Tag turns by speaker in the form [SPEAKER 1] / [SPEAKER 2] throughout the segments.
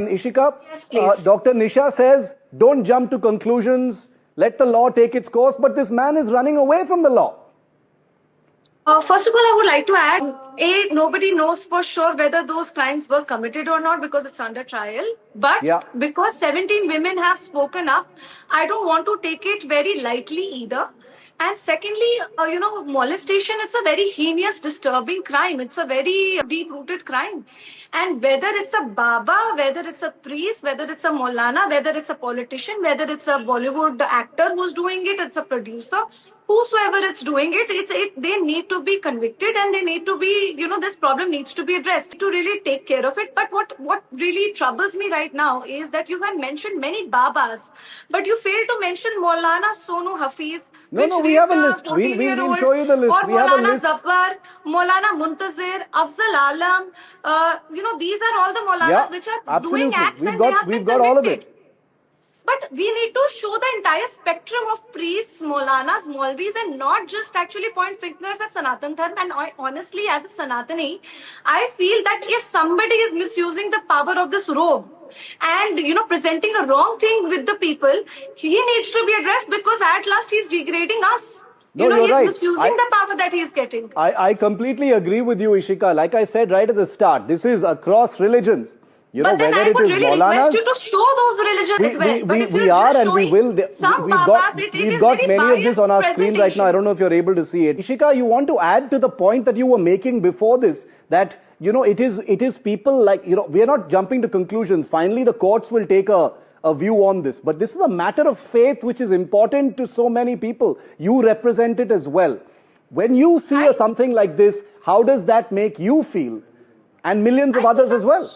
[SPEAKER 1] Ishika,
[SPEAKER 2] Yes, please.
[SPEAKER 1] Dr. Nisha says, don't jump to conclusions, let the law take its course, but this man is running away from the law.
[SPEAKER 2] First of all, I would like to add, nobody knows for sure whether those crimes were committed or not because it's under trial. But
[SPEAKER 1] Yeah.
[SPEAKER 2] because 17 women have spoken up, I don't want to take it very lightly either. And secondly, molestation, it's a very heinous, disturbing crime. It's a very deep-rooted crime. And whether it's a Baba, whether it's a priest, whether it's a Maulana, whether it's a politician, whether it's a Bollywood actor who's doing it, it's a producer, whosoever is doing it, they need to be convicted and they need to be, this problem needs to be addressed to really take care of it. But what really troubles me right now is that you have mentioned many Babas, but you failed to mention Maulana Sonu Hafiz,
[SPEAKER 1] No, we have a list. We'll show you the list.
[SPEAKER 2] Or
[SPEAKER 1] We have a
[SPEAKER 2] Maulana
[SPEAKER 1] list.
[SPEAKER 2] Zafar, Maulana Muntazir, Afzal Alam. These are all the Maulanas
[SPEAKER 1] Yeah,
[SPEAKER 2] which are
[SPEAKER 1] absolutely.
[SPEAKER 2] doing acts
[SPEAKER 1] We've
[SPEAKER 2] and
[SPEAKER 1] got-
[SPEAKER 2] they have
[SPEAKER 1] we've
[SPEAKER 2] been
[SPEAKER 1] got all of
[SPEAKER 2] convicted.
[SPEAKER 1] it.
[SPEAKER 2] But we need to show the entire spectrum of priests, Maulanas, Maulvis, and not just actually point fingers at Sanatan Dharm. And honestly, as a Sanatani, I feel that if somebody is misusing the power of this robe and, presenting a wrong thing with the people, he needs to be addressed because at last he's degrading us.
[SPEAKER 1] No, you're
[SPEAKER 2] he's
[SPEAKER 1] right.
[SPEAKER 2] misusing the power that he's getting.
[SPEAKER 1] I completely agree with you, Ishika. Like I said right at the start, this is across religions.
[SPEAKER 2] But then I would really request you to show those religions as well. But if
[SPEAKER 1] we
[SPEAKER 2] you're
[SPEAKER 1] are
[SPEAKER 2] just
[SPEAKER 1] and we
[SPEAKER 2] showing
[SPEAKER 1] will.
[SPEAKER 2] some
[SPEAKER 1] We've got,
[SPEAKER 2] Babas, it
[SPEAKER 1] we've
[SPEAKER 2] is
[SPEAKER 1] got
[SPEAKER 2] very
[SPEAKER 1] many of this on our
[SPEAKER 2] biased
[SPEAKER 1] screen right now. I don't know if you're able to see it. Ishika, you want to add to the point that you were making before this, that, it is people like, we are not jumping to conclusions. Finally, the courts will take a view on this. But this is a matter of faith which is important to so many people. You represent it as well. When you see something like this, how does that make you feel? And millions of others as well.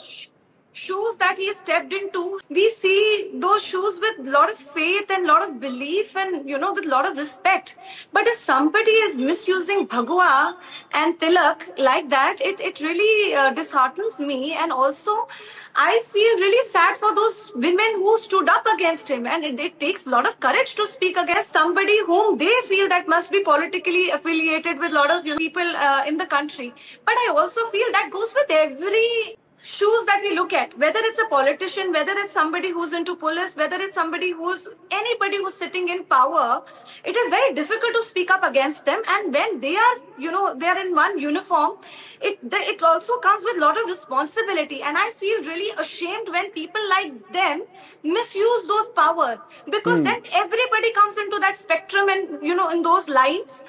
[SPEAKER 2] Shoes that he stepped into, we see those shoes with a lot of faith and a lot of belief and, with a lot of respect. But if somebody is misusing Bhagwa and Tilak like that, it really disheartens me. And also, I feel really sad for those women who stood up against him. And it takes a lot of courage to speak against somebody whom they feel that must be politically affiliated with a lot of people in the country. But I also feel that goes with every shoes that we look at, whether it's a politician, whether it's somebody who's into police, whether it's anybody who's sitting in power, it is very difficult to speak up against them. And when they are, they are in one uniform, it also comes with a lot of responsibility. And I feel really ashamed when people like them misuse those power, because then everybody comes into that spectrum and, in those lines.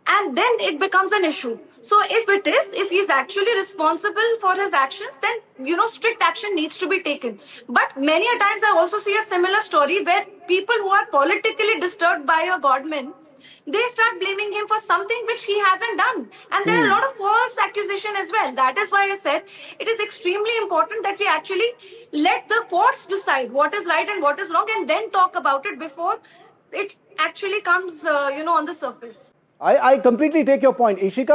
[SPEAKER 2] And then it becomes an issue. So if he's actually responsible for his actions, then, strict action needs to be taken. But many a times I also see a similar story where people who are politically disturbed by a godman, they start blaming him for something which he hasn't done. And there are a lot of false accusation as well. That is why I said it is extremely important that we actually let the courts decide what is right and what is wrong, and then talk about it before it actually comes, on the surface.
[SPEAKER 1] I completely take your point, Ishika.